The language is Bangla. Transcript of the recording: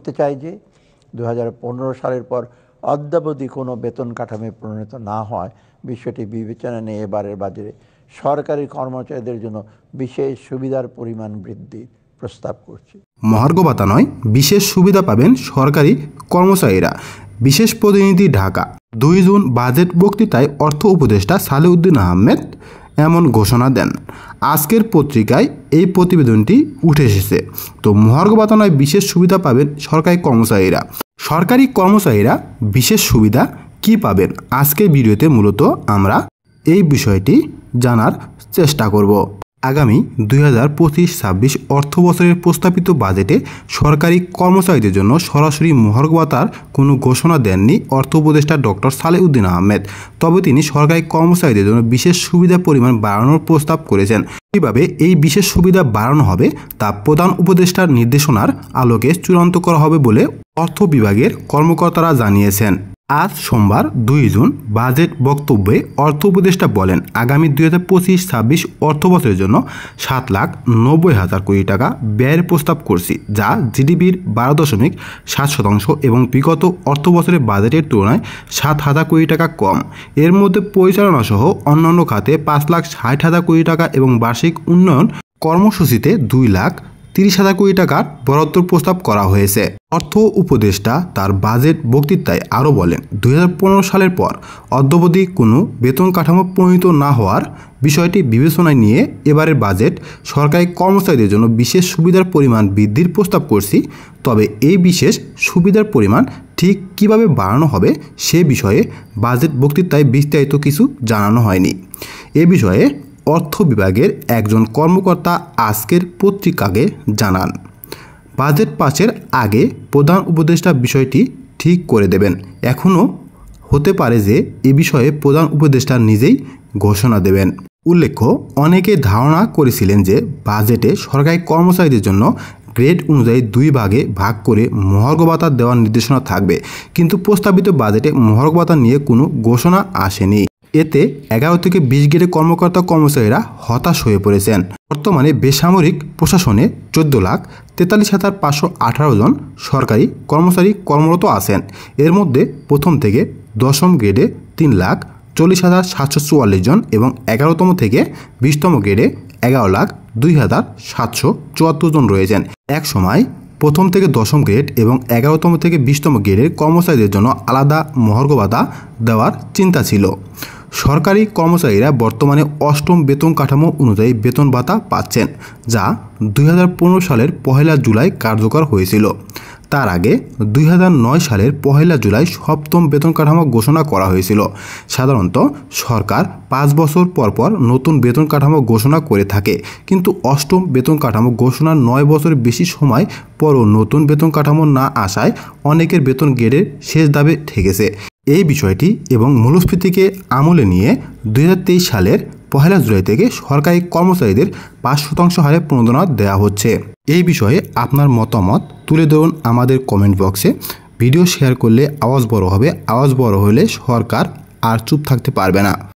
করতে চাই যে 2015 সালের পর অদ্যাবধি কোনো বেতন কাঠামো প্রণীত না হয় বিষয়টি বিবেচনা নিয়ে এবারের বাজেটে সরকারি কর্মচারীদের জন্য বিশেষ সুবিধার পরিমাণ বৃদ্ধির প্রস্তাব করছি। মহার্ঘ ভাতা নয়, বিশেষ সুবিধা পাবেন সরকারি কর্মচারীরা। বিশেষ প্রতিনিধি, ঢাকা। 2 জুন বাজেট বক্তৃতায় অর্থ উপদেষ্টা সালেউদ্দিন আহমেদ এমন ঘোষণা দেন। আজকের পত্রিকায় এই প্রতিবেদনটি উঠে এসেছে। তো মহার্ঘ ভাতা নয়, বিশেষ সুবিধা পাবেন সরকারি কর্মচারীরা। সরকারি কর্মচারীরা বিশেষ সুবিধা কি পাবেন, আজকের ভিডিওতে মূলত আমরা এই বিষয়টি জানার চেষ্টা করব। আগামী 2025-26 অর্থ বছরের প্রস্তাবিত বাজেটে সরকারি কর্মচারীদের জন্য সরাসরি মহার্ঘ ভাতার কোনো ঘোষণা দেননি অর্থ উপদেষ্টা ডক্টর সালেউদ্দিন আহমেদ। তবে তিনি সরকারি কর্মচারীদের জন্য বিশেষ সুবিধা পরিমাণ বাড়ানোর প্রস্তাব করেছেন। কিভাবে এই বিশেষ সুবিধা বাড়ানো হবে তা প্রধান উপদেষ্টার নির্দেশনার আলোকে চূড়ান্ত করা হবে বলে অর্থ বিভাগের কর্মকর্তারা জানিয়েছেন। আজ সোমবার 2 জুন বাজেট বক্তব্যে অর্থ উপদেষ্টা বলেন, আগামী 2025-26 অর্থ বছরের জন্য 7,90,000 কোটি টাকা ব্যয়ের প্রস্তাব করছি, যা জিডিপির 12.7% এবং বিগত অর্থ বছরের বাজেটের তুলনায় 7,000 কোটি টাকা কম। এর মধ্যে পরিচালনা সহ অন্যান্য খাতে 5,60,000 কোটি টাকা এবং বার্ষিক উন্নয়ন কর্মসূচিতে 2,30,000 কোটি টাকার বরাদ্দ প্রস্তাব করা হয়েছে। অর্থ উপদেষ্টা তার বাজেট বক্তৃতায় আরও বলেন, 2015 সালের পর অদ্যাবধি কোনো বেতন কাঠামো প্রণীত না হওয়ার বিষয়টি বিবেচনায় নিয়ে এবারের বাজেট সরকারি কর্মচারীদের জন্য বিশেষ সুবিধার পরিমাণ বৃদ্ধির প্রস্তাব করছি। তবে এই বিশেষ সুবিধার পরিমাণ ঠিক কিভাবে বাড়ানো হবে সে বিষয়ে বাজেট বক্তৃতায় বিস্তারিত কিছু জানানো হয়নি। এ বিষয়ে অর্থ বিভাগের একজন কর্মকর্তা আজকের পত্রিকাকে জানান, বাজেট পাসের আগে প্রধান উপদেষ্টা বিষয়টি ঠিক করে দেবেন। এখনও হতে পারে যে এ বিষয়ে প্রধান উপদেষ্টা নিজেই ঘোষণা দেবেন। উল্লেখ্য, অনেকে ধারণা করেছিলেন যে বাজেটে সরকারি কর্মচারীদের জন্য গ্রেড অনুযায়ী 2 ভাগে ভাগ করে মহার্ঘ ভাতা দেওয়ার নির্দেশনা থাকবে, কিন্তু প্রস্তাবিত বাজেটে মহার্ঘ ভাতা নিয়ে কোনো ঘোষণা আসেনি। এতে 11 থেকে 20 গ্রেডের কর্মচারীরা হতাশ হয়ে পড়েছেন। বর্তমানে বেসামরিক প্রশাসনে 14,43,518 জন সরকারি কর্মচারী কর্মরত আছেন। এর মধ্যে প্রথম থেকে 10ম গ্রেডে 3,40,744 জন এবং 11তম থেকে 20তম গ্রেডে 11,02,774 জন রয়েছেন। এক সময় প্রথম থেকে 10ম গ্রেড এবং 11তম থেকে 20তম গ্রেডের কর্মচারীদের জন্য আলাদা মহার্ঘ ভাতা দেওয়ার চিন্তা ছিল। সরকারি কর্মচারীরা বর্তমানে 8ম বেতন কাঠামো অনুযায়ী বেতন ভাতা পাচ্ছেন, যা 2015 সালের 1 জুলাই কার্যকর হয়েছিল। তার আগে 2009 সালের 1 জুলাই 7ম বেতন কাঠামো ঘোষণা করা হয়েছিল। সাধারণত সরকার 5 বছর পর পর নতুন বেতন কাঠামো ঘোষণা করে থাকে, কিন্তু 8ম বেতন কাঠামো ঘোষণার 9 বছর বেশি সময় পরও নতুন বেতন কাঠামো না আসায় অনেকের বেতন গ্রেডের শেষ ধাপে ঠেকেছে। এই বিষয়টি এবং মূল্যস্ফীতিকে আমলে নিয়ে 2023 সালের 1 জুলাই থেকে সরকারি কর্মচারীদের 5% হারে প্রণোদনা দেওয়া হচ্ছে। এই বিষয়ে আপনার মতামত তুলে ধরুন আমাদের কমেন্ট বক্সে। ভিডিও শেয়ার করলে আওয়াজ বড় হবে, আওয়াজ বড় হলে সরকার আর চুপ থাকতে পারবে না।